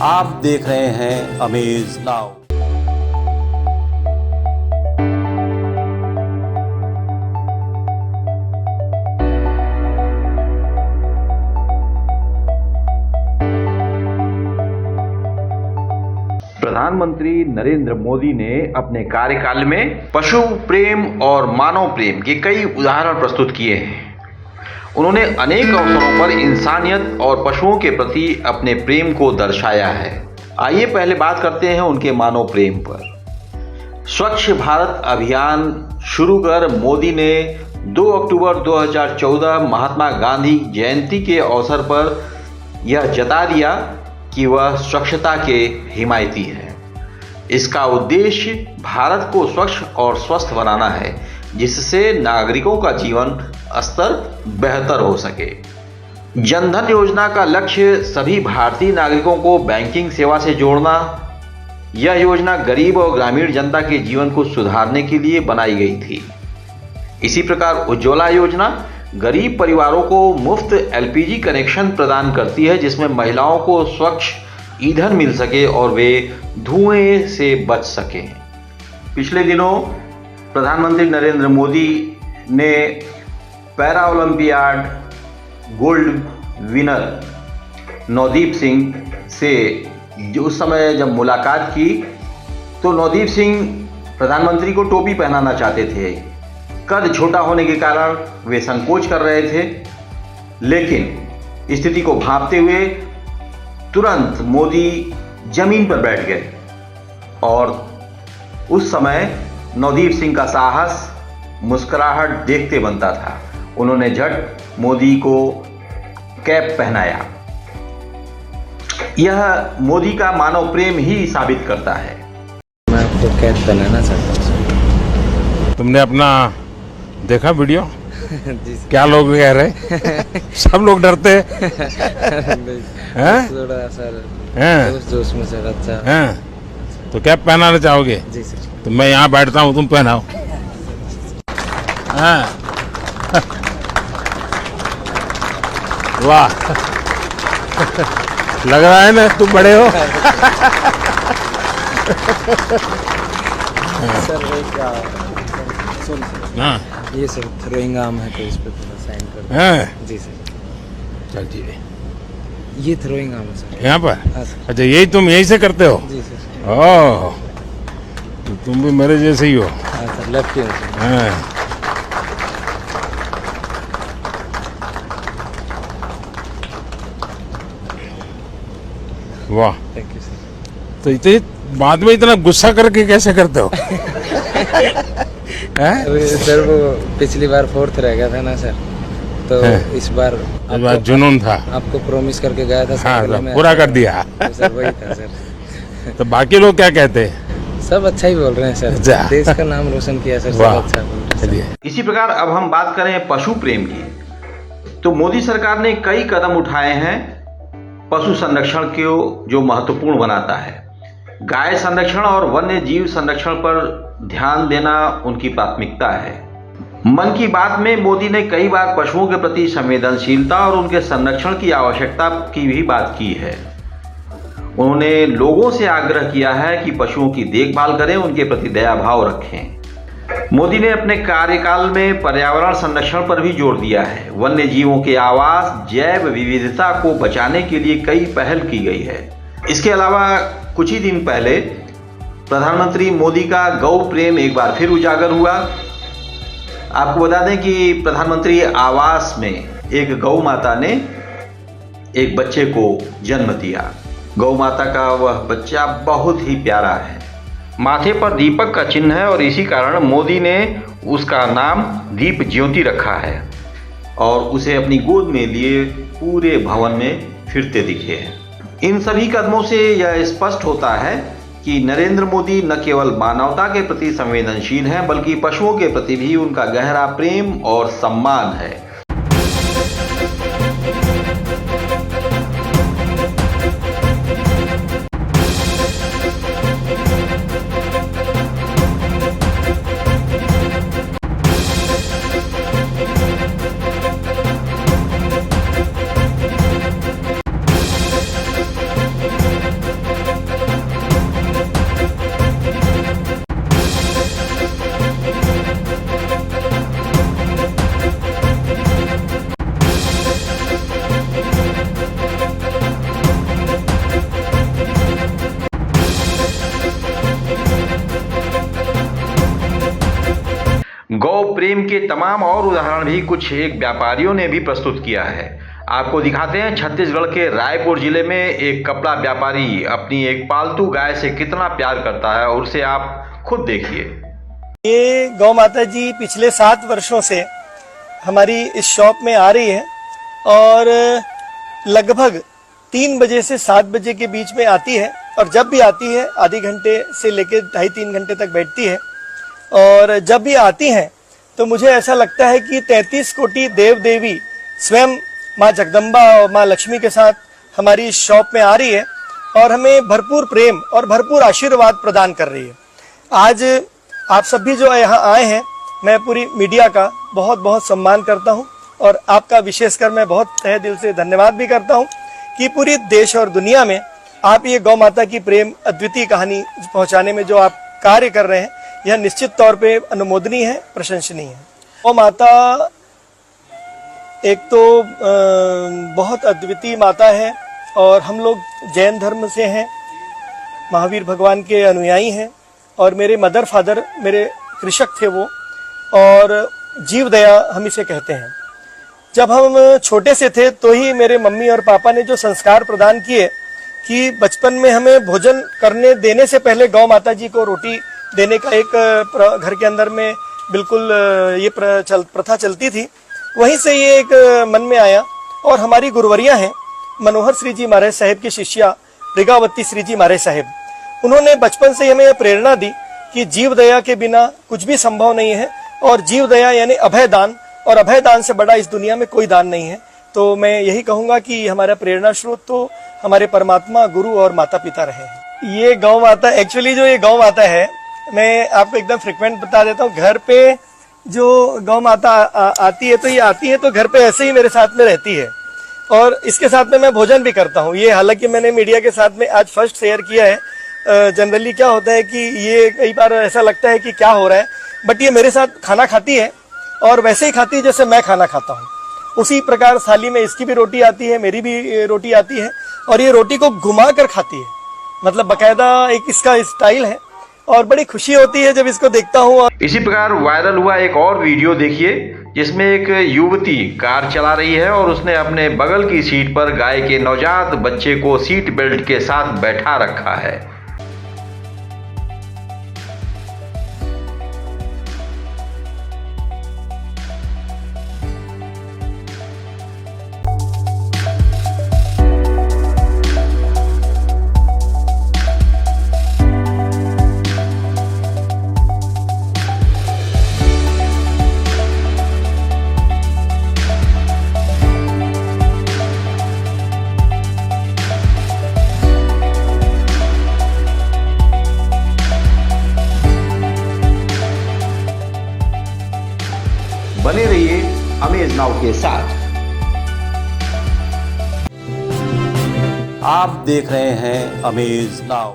आप देख रहे हैं अमेज नाउ। प्रधानमंत्री नरेंद्र मोदी ने अपने कार्यकाल में पशु प्रेम और मानव प्रेम के कई उदाहरण प्रस्तुत किए हैं। उन्होंने अनेक अवसरों पर इंसानियत और पशुओं के प्रति अपने प्रेम को दर्शाया है। आइए पहले बात करते हैं उनके मानव प्रेम पर। स्वच्छ भारत अभियान शुरू कर मोदी ने 2 अक्टूबर 2014 महात्मा गांधी जयंती के अवसर पर यह जता दिया कि वह स्वच्छता के हिमायती है। इसका उद्देश्य भारत को स्वच्छ और स्वस्थ बनाना है, जिससे नागरिकों का जीवन स्तर बेहतर हो सके। जनधन योजना का लक्ष्य सभी भारतीय नागरिकों को बैंकिंग सेवा से जोड़ना। यह योजना गरीब और ग्रामीण जनता के जीवन को सुधारने के लिए बनाई गई थी। इसी प्रकार उज्ज्वला योजना गरीब परिवारों को मुफ्त एलपीजी कनेक्शन प्रदान करती है, जिसमें महिलाओं को स्वच्छ ईंधन मिल सके और वे धुएं से बच सकें। पिछले दिनों प्रधानमंत्री नरेंद्र मोदी ने para olympiad gold winner Navdeep Singh से उस समय जब मुलाकात की तो नवदीप सिंह प्रधानमंत्री को टोपी पहनाना चाहते थे। कद छोटा होने के कारण वे संकोच कर रहे थे, लेकिन स्थिति को भांपते हुए तुरंत मोदी जमीन पर बैठ गए और उस समय नवदीप सिंह का साहस मुस्कुराहट देखते बनता था। उन्होंने झट मोदी को कैप पहनाया। यह मोदी का मानव प्रेम ही साबित करता है। मैं आपको कैप पहनाना चाहता हूँ। तुमने अपना देखा वीडियो? जी सर। क्या लोग कह रहे? सब लोग डरते हैं। थोड़ा सर जोश में सर। अच्छा हैं? तो कैप पहनाना चाहोगे? जी सर। तो मैं यहाँ बैठता हूँ, तुम पहनाओ। हाँ। वाह, लग रहा है ना तुम बड़े हो। सर वो क्या सुन हाँ ये सर थ्रोइंग आर्म है, तो इस पे थोड़ा साइन कर दो। हैं? जी सर। चलिए ये थ्रोइंग आर्म है सर। यहाँ पर? हाँ सर। अच्छा, यही तुम यहीं से करते हो? जी सर। ओह, तो तुम भी मेरे जैसे ही हो। हाँ सर, लेफ्ट ही हूँ सर। हाँ। वाह, थैंक यू सर। तो इतने बाद में इतना गुस्सा करके कैसे करते हो? हैं? अरे सर वो पिछली बार 4th रह गया था ना सर, तो हैं। इस बार इस बार जुनून था। आपको प्रॉमिस करके गया था सर। हाँ, पहले तो मैं पूरा कर दिया। तो सर वही था सर। तो बाकी लोग क्या कहते हैं? सब अच्छा ही बोल रहे हैं सर। अच्छा। देश का नाम रोशन किया सर। सब वाह, अच्छा बोल रहे हैं सर। चलिए। इसी प्रकार अब हम बात करें पशु प्रेम की, तो मोदी सरकार ने कई कदम उठाए हैं पशु संरक्षण को जो महत्वपूर्ण बनाता है। गाय संरक्षण और वन्य जीव संरक्षण पर ध्यान देना उनकी प्राथमिकता है। मन की बात में मोदी ने कई बार पशुओं के प्रति संवेदनशीलता और उनके संरक्षण की आवश्यकता की भी बात की है। उन्होंने लोगों से आग्रह किया है कि पशुओं की देखभाल करें, उनके प्रति दया भाव रखें। मोदी ने अपने कार्यकाल में पर्यावरण संरक्षण पर भी जोर दिया है। वन्य जीवों के आवास, जैव विविधता को बचाने के लिए कई पहल की गई है। इसके अलावा कुछ ही दिन पहले प्रधानमंत्री मोदी का गौ प्रेम एक बार फिर उजागर हुआ। आपको बता दें कि प्रधानमंत्री आवास में एक गौ माता ने एक बच्चे को जन्म दिया। गौ माता का वह बच्चा बहुत ही प्यारा है। माथे पर दीपक का चिन्ह है और इसी कारण मोदी ने उसका नाम दीप ज्योति रखा है और उसे अपनी गोद में लिए पूरे भवन में फिरते दिखे हैं। इन सभी कदमों से यह स्पष्ट होता है कि नरेंद्र मोदी न केवल मानवता के प्रति संवेदनशील हैं, बल्कि पशुओं के प्रति भी उनका गहरा प्रेम और सम्मान है। प्रेम के तमाम और उदाहरण भी कुछ एक व्यापारियों ने भी प्रस्तुत किया है। आपको दिखाते हैं छत्तीसगढ़ के रायपुर जिले में एक कपड़ा व्यापारी अपनी एक पालतू गाय से कितना प्यार करता है, और उसे आप खुद देखिए। ये गौ माता जी पिछले 7 वर्षों से हमारी इस शॉप में आ रही है और लगभग 3 बजे से 7 बजे के बीच में आती है, और जब भी आती है आधे घंटे से लेकर 2.5-3 घंटे तक बैठती है। और जब भी आती हैं तो मुझे ऐसा लगता है कि 33 कोटि देव देवी स्वयं माँ जगदम्बा और माँ लक्ष्मी के साथ हमारी इस शॉप में आ रही है और हमें भरपूर प्रेम और भरपूर आशीर्वाद प्रदान कर रही है। आज आप सभी जो यहाँ आए हैं, मैं पूरी मीडिया का बहुत बहुत सम्मान करता हूँ, और आपका विशेषकर मैं बहुत तहे दिल से धन्यवाद भी करता हूँ कि पूरी देश और दुनिया में आप ये गौ माता की प्रेम अद्वितीय कहानी पहुँचाने में जो आप कार्य कर रहे हैं, यह निश्चित तौर पे अनुमोदनीय है, प्रशंसनीय है। गौ माता एक तो बहुत अद्वितीय माता है, और हम लोग जैन धर्म से हैं, महावीर भगवान के अनुयायी हैं, और मेरे मदर फादर मेरे कृषक थे वो, और जीव दया हम इसे कहते हैं। जब हम छोटे से थे तो ही मेरे मम्मी और पापा ने जो संस्कार प्रदान किए कि बचपन में हमें भोजन करने देने से पहले गौ माता जी को रोटी देने का एक घर के अंदर में बिल्कुल ये प्रथा चलती थी। वहीं से ये एक मन में आया, और हमारी गुरुवरिया हैं मनोहर श्री जी महाराज साहेब की शिष्या रिगावती श्री जी महाराज साहेब, उन्होंने बचपन से हमें प्रेरणा दी कि जीव दया के बिना कुछ भी संभव नहीं है, और जीव दया यानी अभय दान, और अभय दान से बड़ा इस दुनिया में कोई दान नहीं है। तो मैं यही कहूंगा कि हमारा प्रेरणा स्रोत तो हमारे परमात्मा गुरु और माता पिता रहे हैं। ये गौ माता एक्चुअली जो ये गौ माता है, मैं आपको एकदम फ्रिक्वेंट बता देता हूँ। घर पे जो गौ माता आती है तो ये आती है तो घर पे ऐसे ही मेरे साथ में रहती है, और इसके साथ में मैं भोजन भी करता हूँ। ये हालांकि मैंने मीडिया के साथ में आज फर्स्ट शेयर किया है। जनरली क्या होता है कि ये कई बार ऐसा लगता है कि क्या हो रहा है, बट ये मेरे साथ खाना खाती है, और वैसे ही खाती है जैसे मैं खाना खाता हूँ। उसी प्रकार थाली में इसकी भी रोटी आती है, मेरी भी रोटी आती है, और ये रोटी को घुमा कर खाती है, मतलब बकायदा एक इसका स्टाइल है, और बड़ी खुशी होती है जब इसको देखता हूँ। इसी प्रकार वायरल हुआ एक और वीडियो देखिए, जिसमें एक युवती कार चला रही है और उसने अपने बगल की सीट पर गाय के नवजात बच्चे को सीट बेल्ट के साथ बैठा रखा है। बने रहिए अमेज नाउ के साथ। आप देख रहे हैं अमेज नाउ।